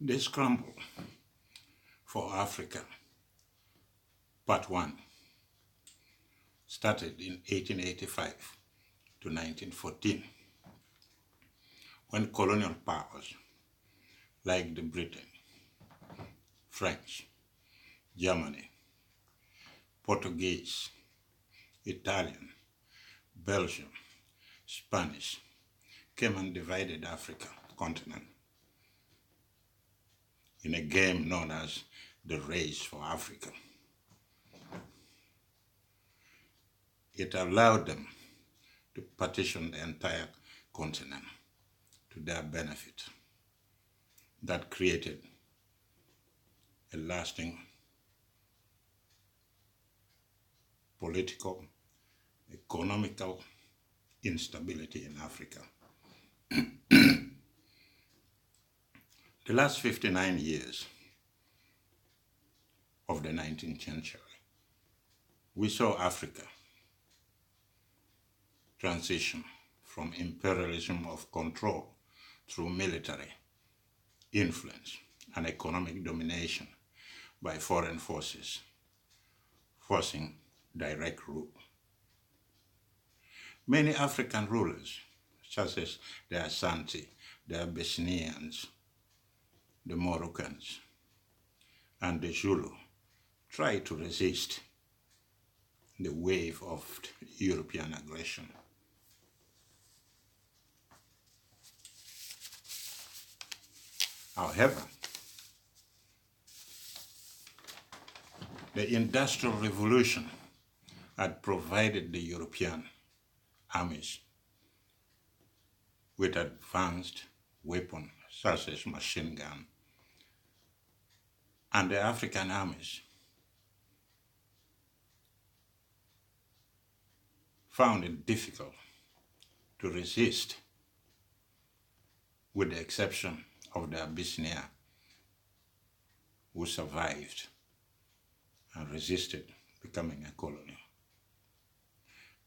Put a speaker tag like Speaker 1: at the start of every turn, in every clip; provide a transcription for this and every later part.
Speaker 1: The Scramble for Africa, Part 1, started in 1885 to 1914, when colonial powers like the Britain, French, Germany, Portuguese, Italian, Belgium, Spanish came and divided Africa continent in a game known as the Race for Africa. It allowed them to partition the entire continent to their benefit. That created a lasting political, economical instability in Africa. The last 59 years of the 19th century, we saw Africa transition from imperialism of control through military influence and economic domination by foreign forces, forcing direct rule. Many African rulers, such as the Asante, the Abyssinians, the Moroccans, and the Zulu, tried to resist the wave of European aggression. However, the Industrial Revolution had provided the European armies with advanced weapons such as machine gun, and the African armies found it difficult to resist, with the exception of the Abyssinia, who survived and resisted becoming a colony.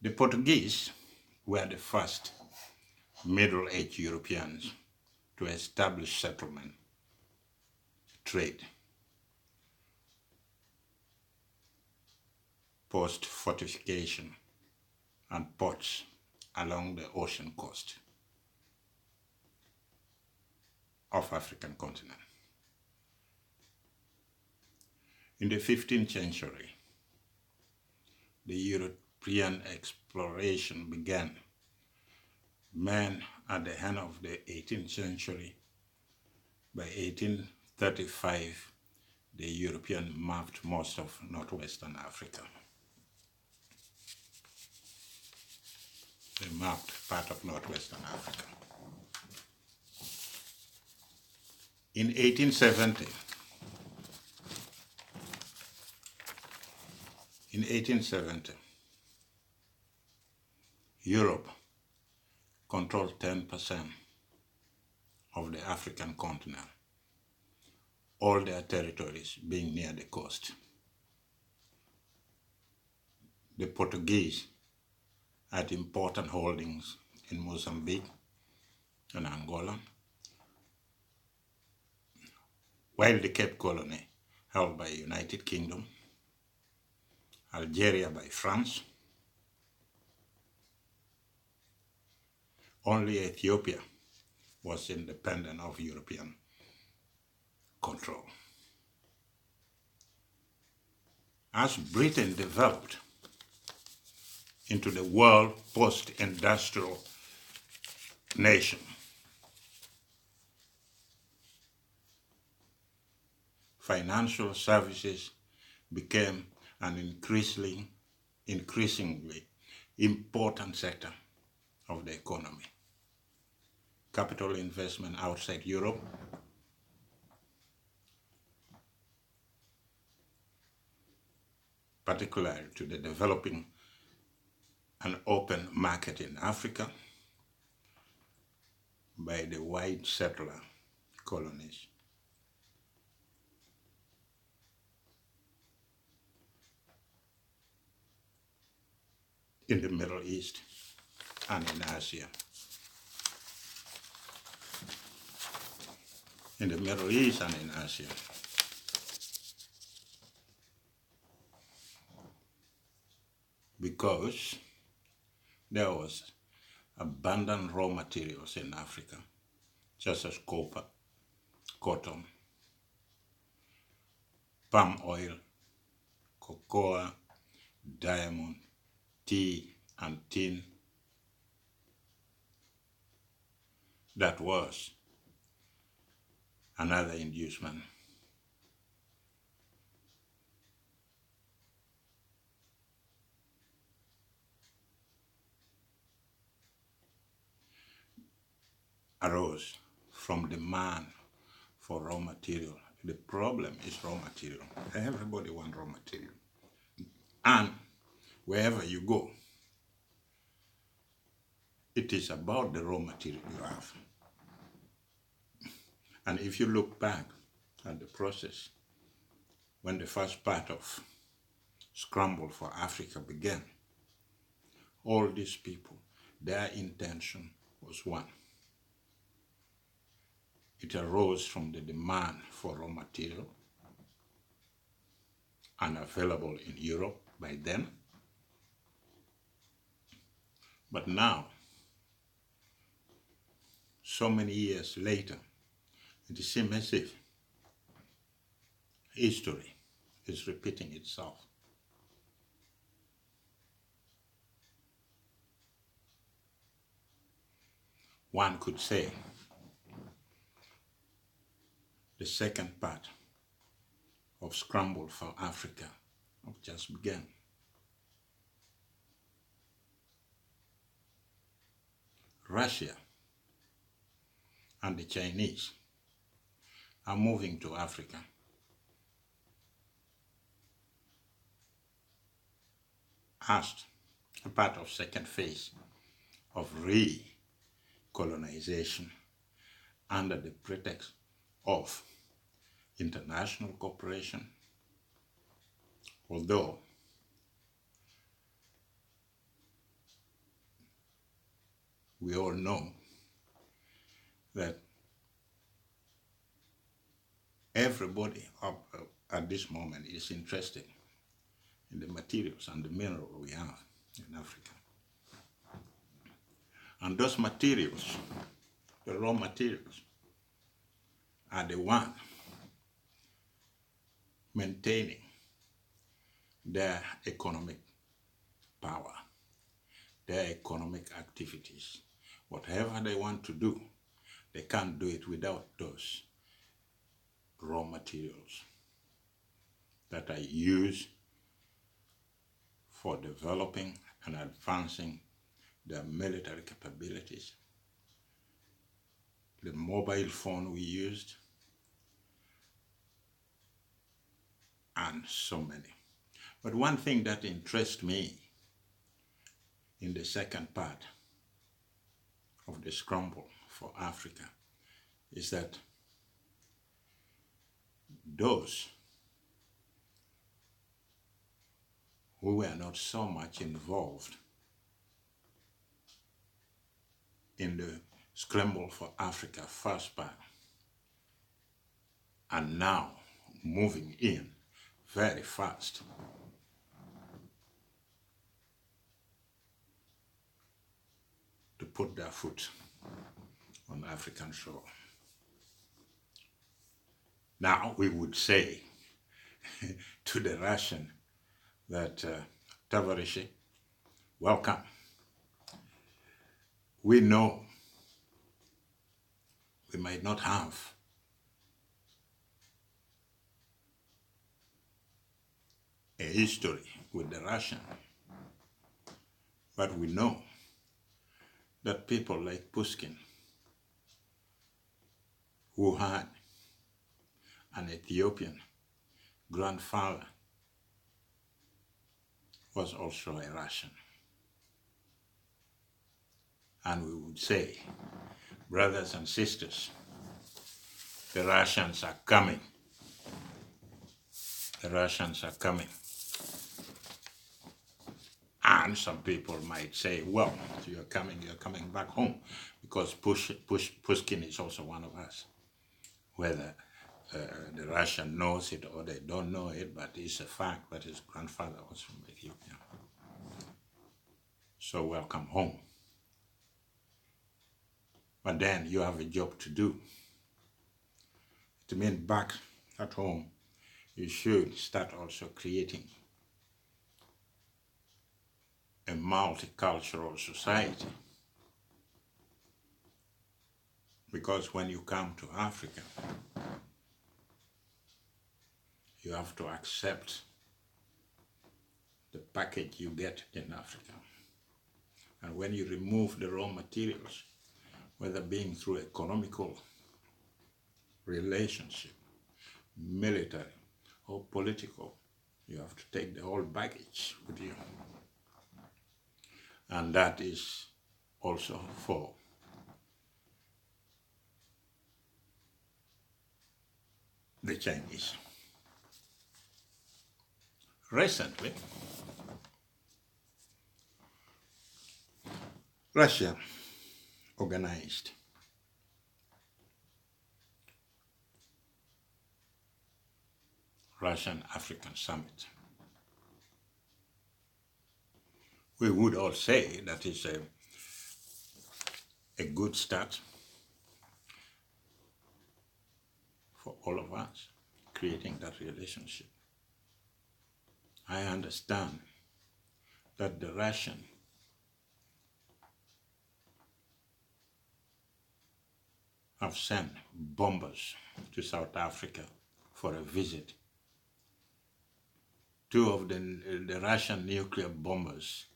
Speaker 1: The Portuguese were the first Middle-Age Europeans to establish settlement, trade, post-fortification, and ports along the ocean coast of African continent. In the 15th century, the European exploration began. Men at the end of the 18th century, by 1835, the Europeans mapped most of northwestern Africa. They mapped part of northwestern Africa. In 1870, Europe controlled 10% of the African continent, all their territories being near the coast. The Portuguese had important holdings in Mozambique and Angola, while the Cape Colony held by United Kingdom, Algeria by France. Only Ethiopia was independent of European control. As Britain developed into the world post-industrial nation, financial services became an increasingly important sector of the economy. Capital investment outside Europe particularly to the developing an open market in Africa by the white settler colonies. In the Middle East and in Asia. in the Middle East and in Asia. Because there was abundant raw materials in Africa, such as copper, cotton, palm oil, cocoa, diamond, tea, and tin. That was another inducement. Arose from demand for raw material. The problem is raw material. Everybody wants raw material. And wherever you go, it is about the raw material you have. And if you look back at the process, when the first part of Scramble for Africa began, all these people, their intention was one. It arose from the demand for raw material, unavailable in Europe by then. But now, so many years later, it seems as if history is repeating itself. One could say the second part of Scramble for Africa just began. Russia and the Chinese are moving to Africa. As a part of second phase of recolonization under the pretext of international cooperation, although we all know that everybody up at this moment is interested in the materials and the mineral we have in Africa. And those materials, the raw materials, are the one maintaining their economic power, their economic activities. Whatever they want to do, they can't do it without those raw materials that are used for developing and advancing their military capabilities. The mobile phone we used, and so many. But one thing that interests me in the second part of the Scramble for Africa is that those who were not so much involved in the Scramble for Africa first part are now moving in very fast to put their foot on African shore. Now we would say to the Russian that, Tavarishi, welcome. We know we might not have a history with the Russian, but we know that people like Pushkin, who had an Ethiopian grandfather, was also a Russian. And we would say, brothers and sisters, the Russians are coming. The Russians are coming. And some people might say, well, you're coming back home, because Pushkin is also one of us. whether the Russian knows it or they don't know it, but it's a fact that his grandfather was from Ethiopia. So welcome home. But then you have a job to do. It means back at home, you should start also creating a multicultural society. Because when you come to Africa, you have to accept the package you get in Africa. And when you remove the raw materials, whether being through economical relationship, military, or political, you have to take the whole baggage with you. And that is also for the Chinese. Recently, Russia organized Russian-African Summit. We would all say that is a good start for all of us, creating that relationship. I understand that the Russian have sent bombers to South Africa for a visit. Two of the Russian nuclear bombers,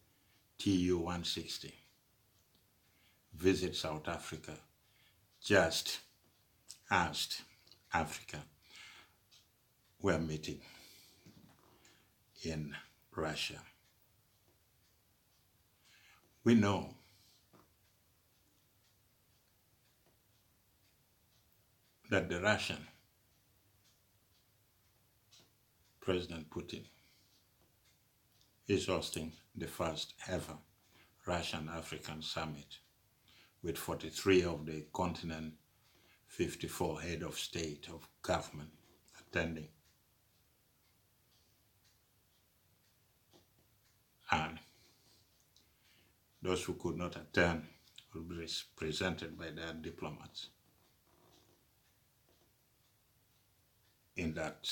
Speaker 1: Tu-160, visit South Africa just as Africa were meeting in Russia. We know that the Russian President Putin is hosting the first ever Russian-African Summit with 43 of the continent, 54 head of state, of government attending. And those who could not attend will be represented by their diplomats in that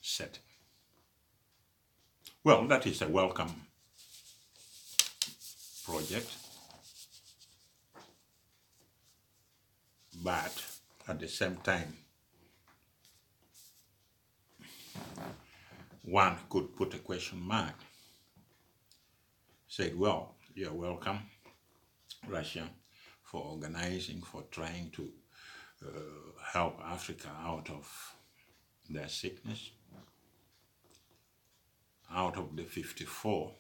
Speaker 1: setting. Well, that is a welcome project, but at the same time, one could put a question mark. Said, well, you're welcome, Russia, for organizing, for trying to help Africa out of their sickness. Out of the 54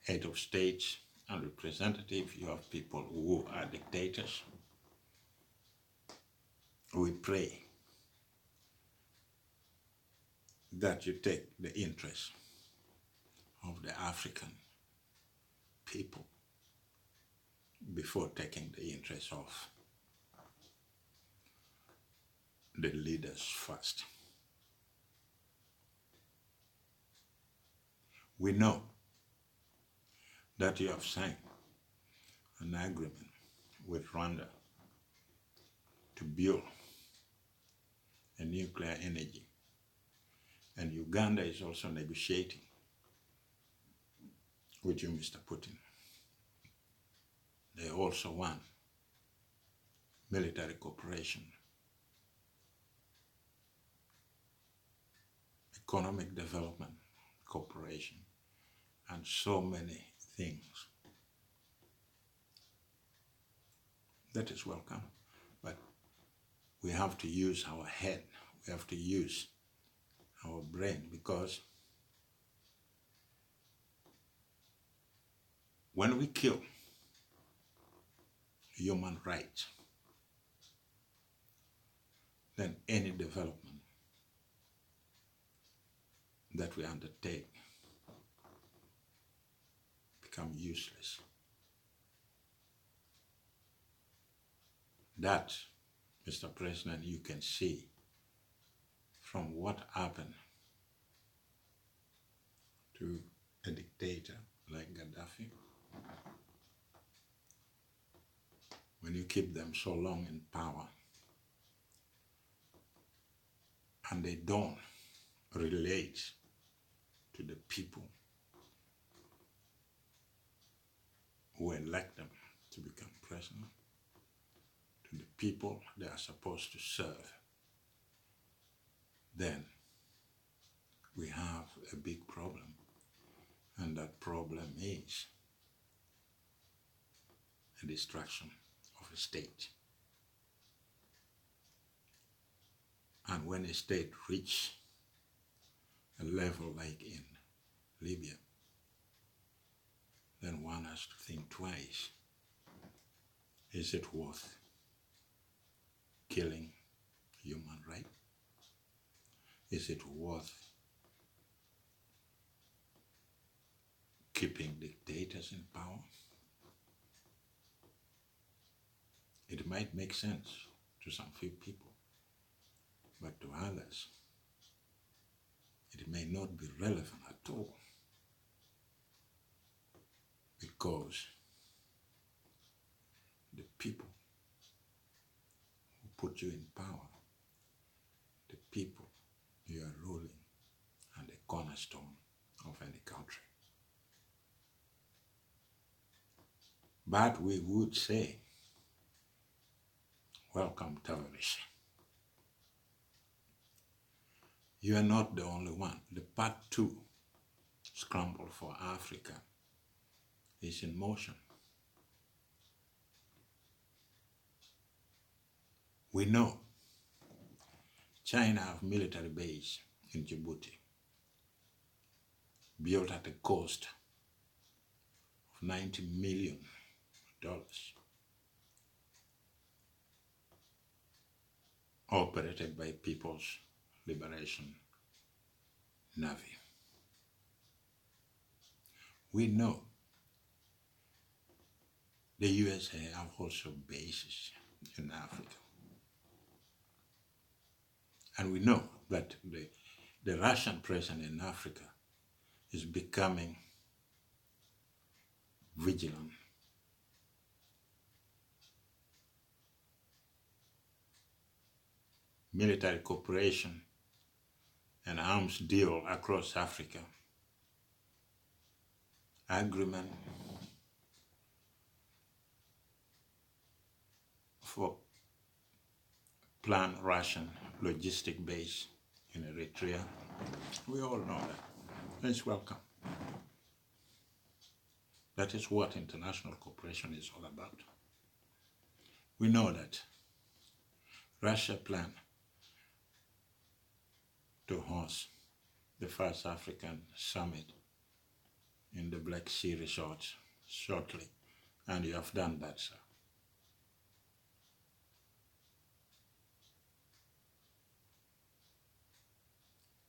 Speaker 1: head of states and representatives, you have people who are dictators. We pray that you take the interest of the African people before taking the interest of the leaders first. We know that you have signed an agreement with Rwanda to build a nuclear energy, and Uganda is also negotiating with you, Mr. Putin. They also want military cooperation, economic development cooperation, and so many things. That is welcome, but we have to use our head, we have to use our brain, because when we kill human rights, then any development that we undertake become useless. that, Mr. President, you can see from what happened to a dictator like Gaddafi. When you keep them so long in power and they don't relate to the people who elect them to become president, to the people they are supposed to serve, then we have a big problem. And that problem is a destruction of a state. And when a state reaches a level like in Libya, then one has to think twice. Is it worth killing human rights? Is it worth keeping dictators in power? It might make sense to some few people, but to others, it may not be relevant at all, because the people who put you in power, the people you are ruling, are the cornerstone of any country. But we would say, welcome terrorists. You are not the only one. The part 2, Scramble for Africa, is in motion. We know China have military base in Djibouti, built at a cost of $90 million, operated by People's Liberation Navy. We know the USA have also bases in Africa. And we know that the Russian presence in Africa is becoming vigilant. Military cooperation and arms deal across Africa, agreement for planned Russian logistic base in Eritrea. We all know that. It's welcome. That is what international cooperation is all about. We know that Russia planned to host the first African summit in the Black Sea resort shortly, and you have done that, sir.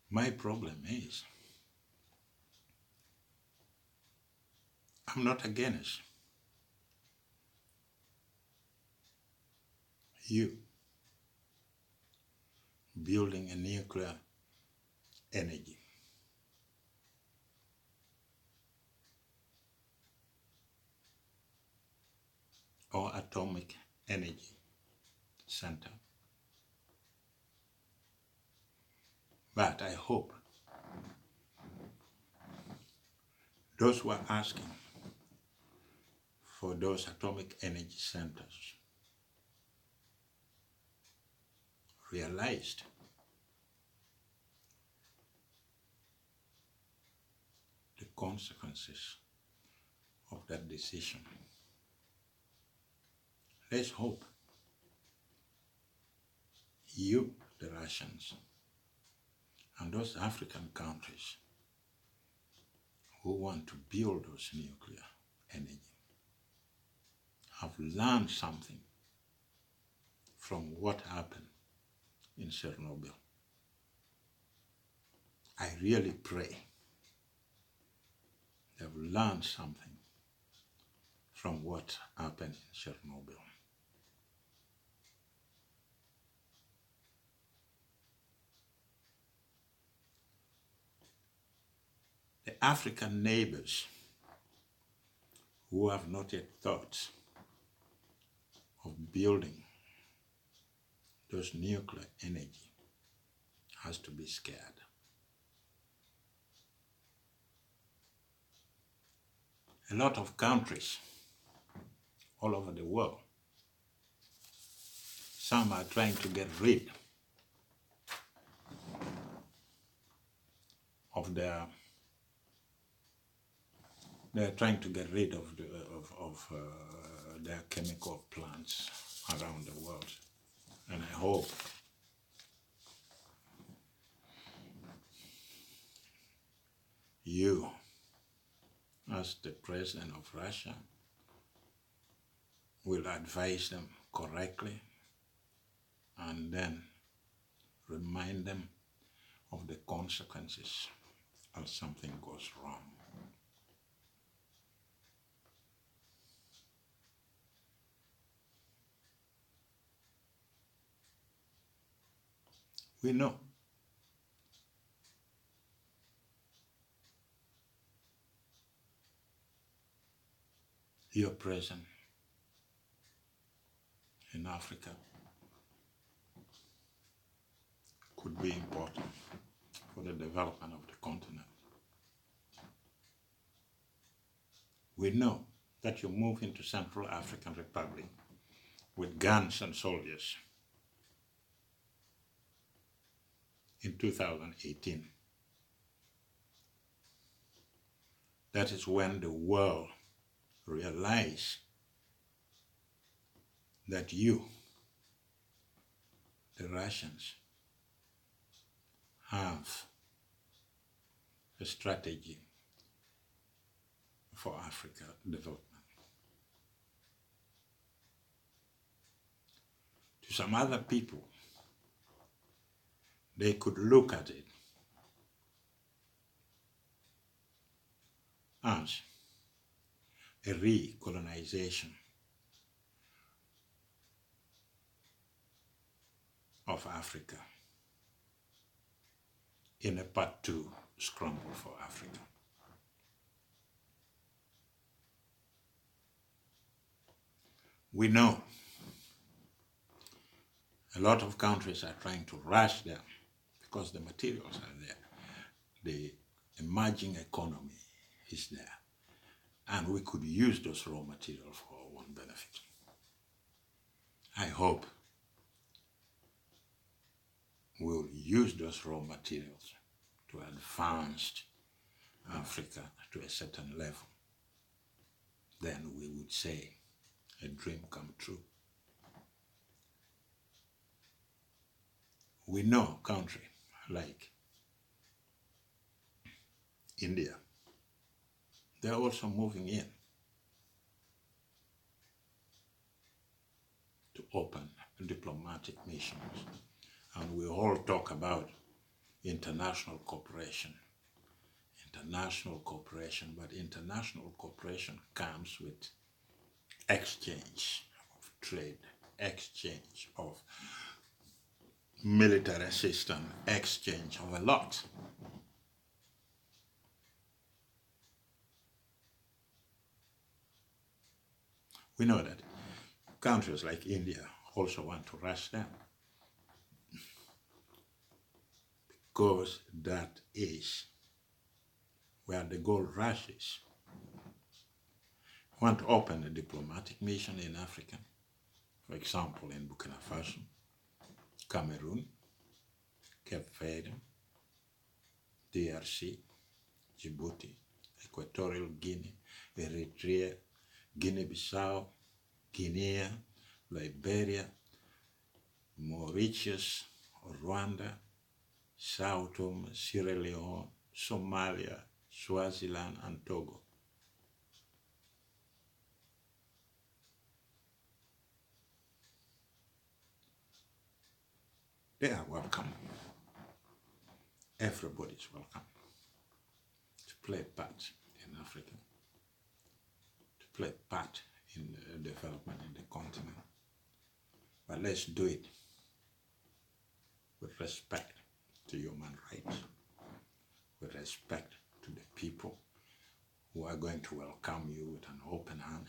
Speaker 1: My problem is, I'm not against you building a nuclear energy. Or atomic energy center. But I hope those who are asking for those atomic energy centers realized the consequences of that decision. Let's hope you, the Russians, and those African countries who want to build those nuclear energy have learned something from what happened in Chernobyl. I really pray they've learned something from what happened in Chernobyl. the African neighbors who have not yet thought of building those nuclear energy has to be scared. A lot of countries all over the world, some are trying to get rid of their they're trying to get rid of their chemical plants around the world. And I hope you, as the president of Russia, will advise them correctly and then remind them of the consequences if something goes wrong. We know your presence in Africa could be important for the development of the continent. We know that you move into Central African Republic with guns and soldiers in 2018. That is when the world realized that you, the Russians, have a strategy for Africa development. To some other people, they could look at it as a recolonization of Africa in a part 2 Scramble for Africa. We know a lot of countries are trying to rush them because the materials are there. The emerging economy is there. And we could use those raw materials for our own benefit. I hope we'll use those raw materials to advance Africa to a certain level. Then we would say a dream come true. We know a country like India, they're also moving in to open diplomatic missions. And we all talk about international cooperation, but international cooperation comes with exchange of trade, exchange of military assistance, exchange of a lot. We know that countries like India also want to rush them because that is where the gold rush is. Want to open a diplomatic mission in Africa, for example in Burkina Faso, Cameroon, Cape Verde, DRC, Djibouti, Equatorial Guinea, Eritrea, Guinea-Bissau, Guinea, Liberia, Mauritius, Rwanda, Sao Tome, Sierra Leone, Somalia, Swaziland, and Togo. They are welcome. Everybody is welcome to play a part in Africa, to play a part in the development in the continent. But let's do it with respect to human rights, with respect to the people who are going to welcome you with an open hand.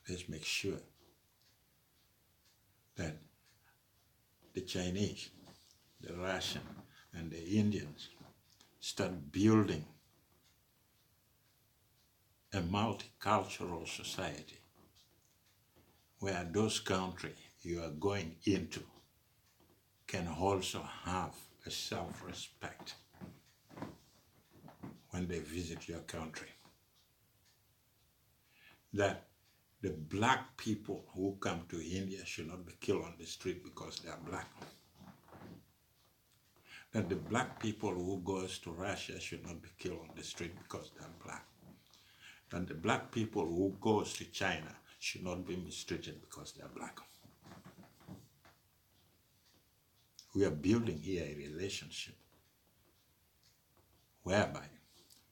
Speaker 1: Let's make sure that the Chinese, the Russian, and the Indians start building a multicultural society where those countries you are going into can also have a self-respect when they visit your country. That the black people who come to India should not be killed on the street because they are black. That the black people who goes to Russia should not be killed on the street because they are black. That the black people who goes to China should not be mistreated because they are black. We are building here a relationship whereby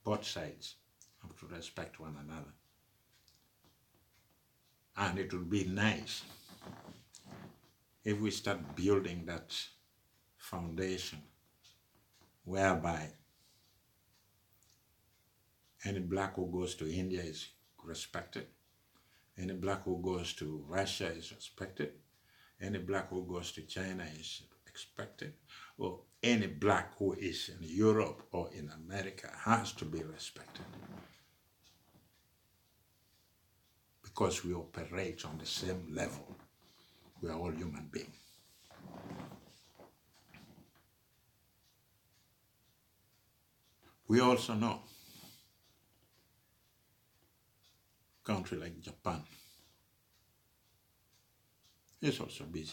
Speaker 1: both sides have to respect one another. And it would be nice if we start building that foundation whereby any black who goes to India is respected, any black who goes to Russia is respected, any black who goes to China is expected, or any black who is in Europe or in America has to be respected. Because we operate on the same level. We are all human beings. We also know a country like Japan is also busy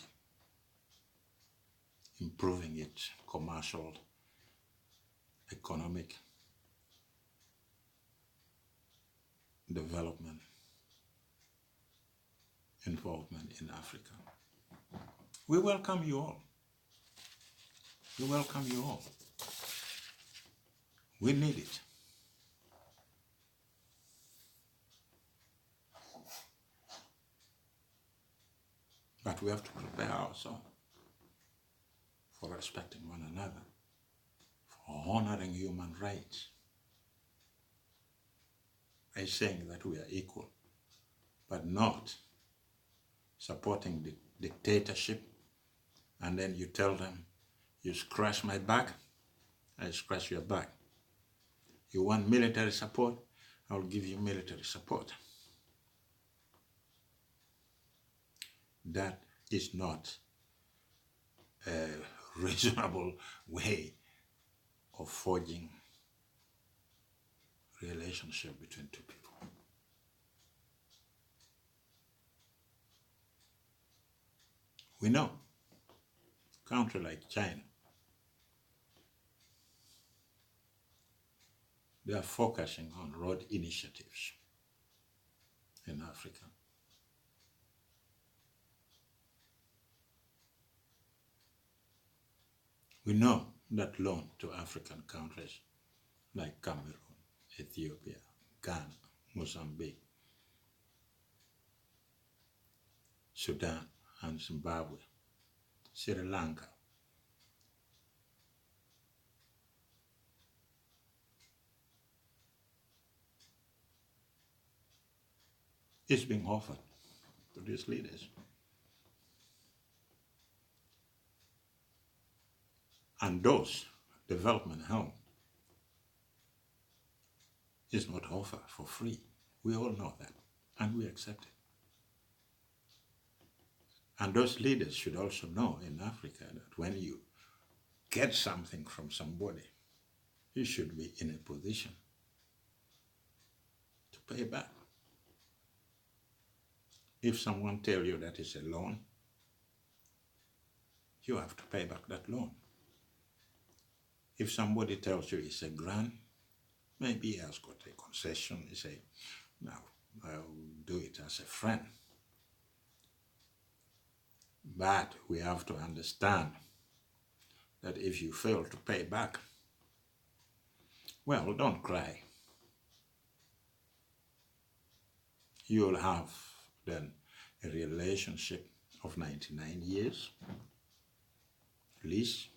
Speaker 1: improving its commercial, economic development, involvement in Africa. We welcome you all. We welcome you all. We need it. But we have to prepare ourselves for respecting one another, for honoring human rights, by saying that we are equal, but not supporting the dictatorship, and then you tell them, you scratch my back, I scratch your back. You want military support, I'll give you military support. That is not a reasonable way of forging relationship between two people. We know a country like China, they are focusing on road initiatives in Africa. We know that loan to African countries like Cameroon, Ethiopia, Ghana, Mozambique, Sudan and Zimbabwe, Sri Lanka, is being offered to these leaders. And those development help is not offered for free. We all know that, and we accept it. And those leaders should also know in Africa that when you get something from somebody, you should be in a position to pay back. If someone tells you that it's a loan, you have to pay back that loan. If somebody tells you it's a grant, maybe he has got a concession. You say, no, I'll do it as a friend. But we have to understand that if you fail to pay back, well, don't cry. You'll have then a relationship of 99 years, lease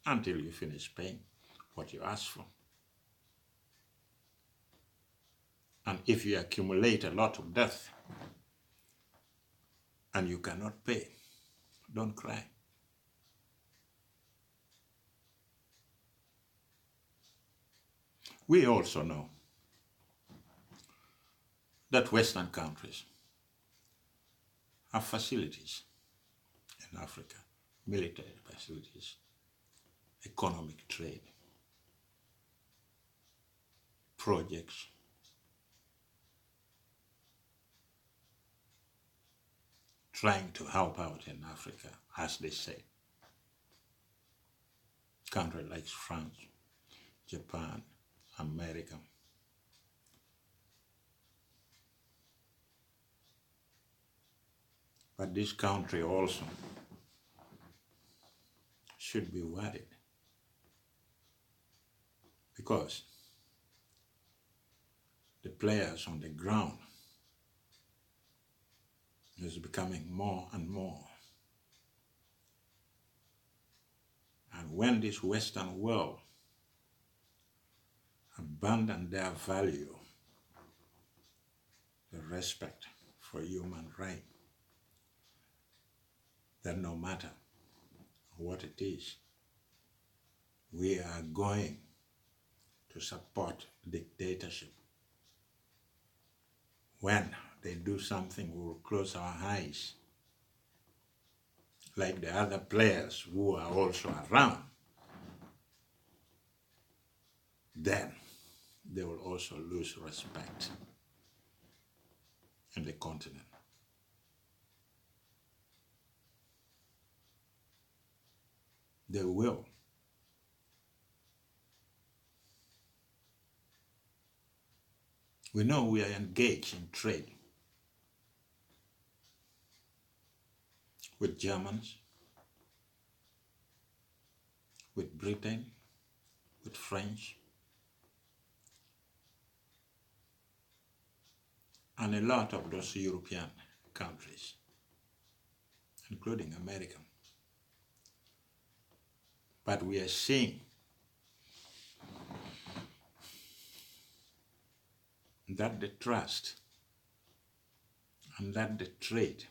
Speaker 1: until you finish paying what you ask for. And if you accumulate a lot of debt and you cannot pay, don't cry. We also know that Western countries have facilities in Africa, military facilities, economic trade, projects, trying to help out in Africa, as they say. Countries like France, Japan, America. But this country also should be worried, because the players on the ground is becoming more and more. And when this Western world abandon their value, the respect for human rights, then no matter what it is, we are going to support dictatorship. When they do something, we will close our eyes, like the other players who are also around. Then they will also lose respect in the continent. They will. We know we are engaged in trade with Germans, with Britain, with French, and a lot of those European countries, including America. But we are seeing that the trust and that the trade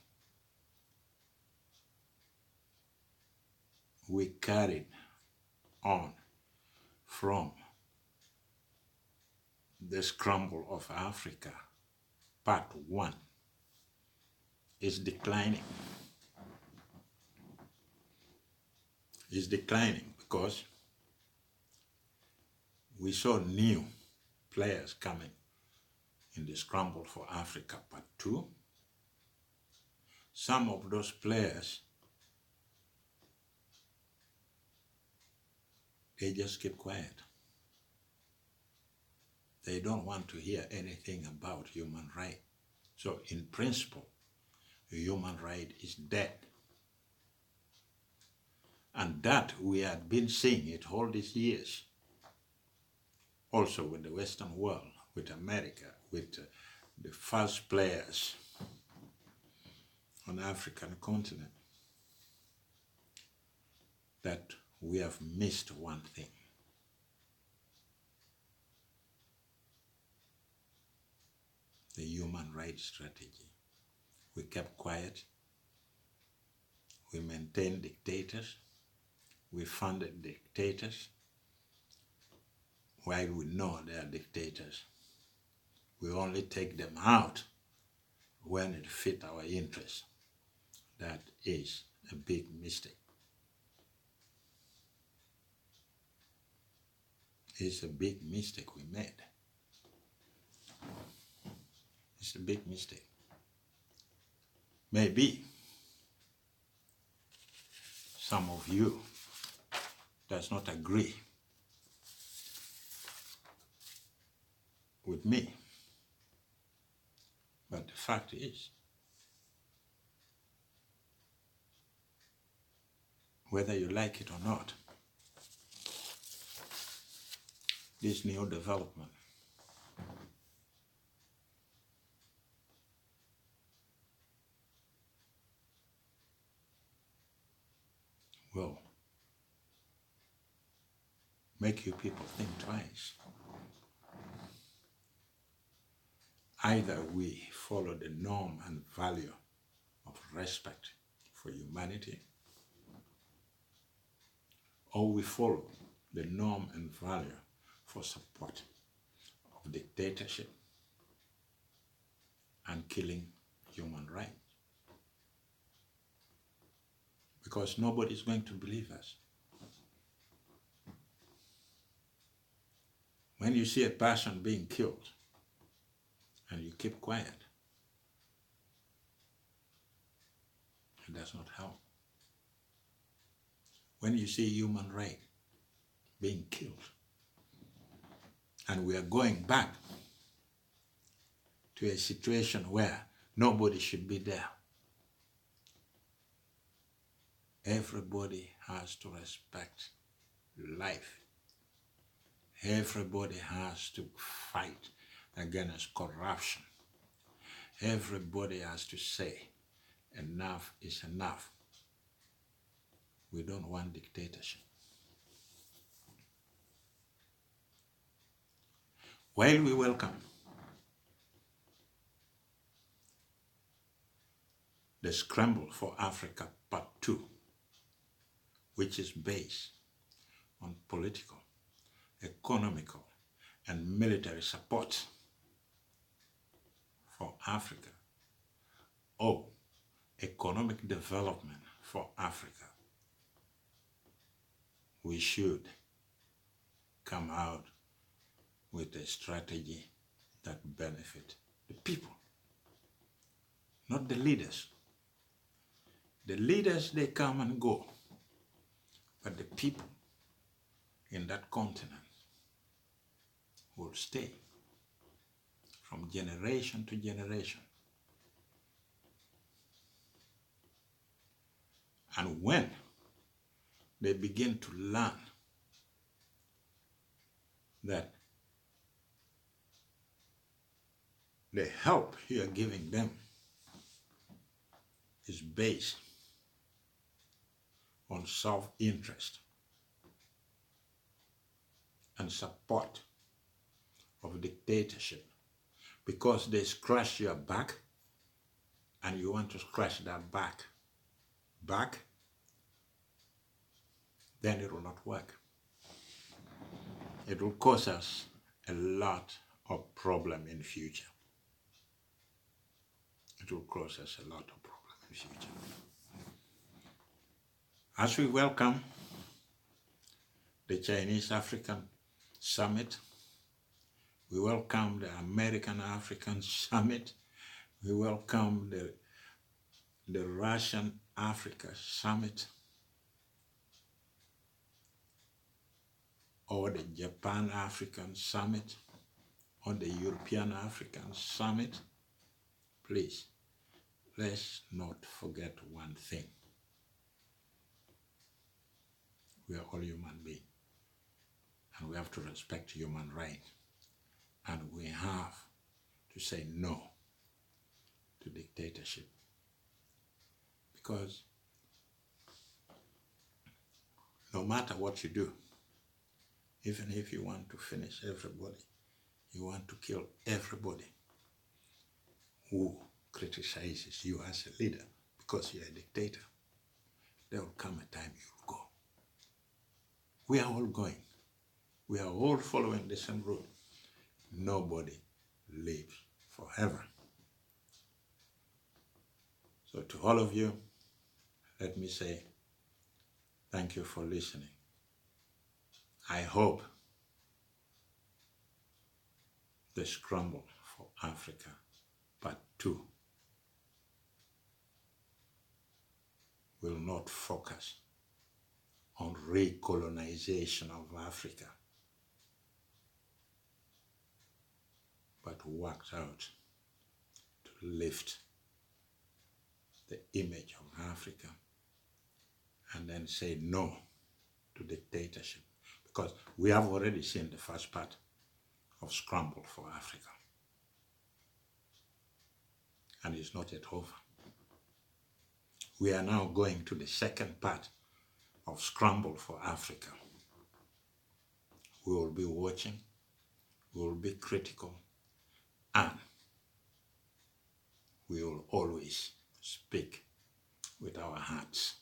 Speaker 1: we carried on from the Scramble of Africa, part 1, is declining. Is declining because we saw new players coming in the Scramble for Africa part 2. Some of those players, they just keep quiet. They don't want to hear anything about human rights. So in principle, human right is dead. And that we had been seeing it all these years. Also with the Western world, with America, with the first players on the African continent, that we have missed one thing. The human rights strategy. We kept quiet. We maintained dictators. We funded dictators while we know they are dictators. We only take them out when it fits our interests. That is a big mistake. It's a big mistake we made. It's a big mistake. Maybe some of you does not agree with me. But the fact is, whether you like it or not, this new development will make you people think twice. Either we follow the norm and value of respect for humanity, or we follow the norm and value for support of dictatorship and killing human rights. Because nobody is going to believe us. When you see a person being killed and you keep quiet, it does not help. When you see human rights being killed, and we are going back to a situation where nobody should be there, everybody has to respect life. Everybody has to fight against corruption. Everybody has to say, enough is enough. We don't want dictatorship. While we welcome the Scramble for Africa Part 2, which is based on political, economical, and military support for Africa, or economic development for Africa, we should come out with a strategy that benefits the people, not the leaders. The leaders, they come and go, but the people in that continent will stay from generation to generation. And when they begin to learn that the help you are giving them is based on self-interest and support of dictatorship, because they scratch your back and you want to scratch that back, then it will not work. It will cause us a lot of problem in future. It will cause us a lot of problem in future. As we welcome the Chinese African Summit, we welcome the American African Summit, we welcome the Russian Africa Summit, or the Japan African Summit, or the European African Summit. Please, let's not forget one thing. We are all human beings, and we have to respect human rights, and we have to say no to dictatorship. Because no matter what you do, even if you want to finish everybody, you want to kill everybody who criticizes you as a leader because you're a dictator, there will come a time you will go. We are all going. We are all following the same route. Nobody lives forever. So to all of you, let me say thank you for listening. I hope the Scramble for Africa Part 2 will not focus on recolonization of Africa, but works out to lift the image of Africa and then say no to dictatorship. Because we have already seen the first part of Scramble for Africa. And it's not yet over. We are now going to the second part of Scramble for Africa. We will be watching, we will be critical, and we will always speak with our hearts.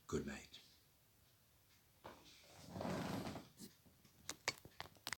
Speaker 1: Good night.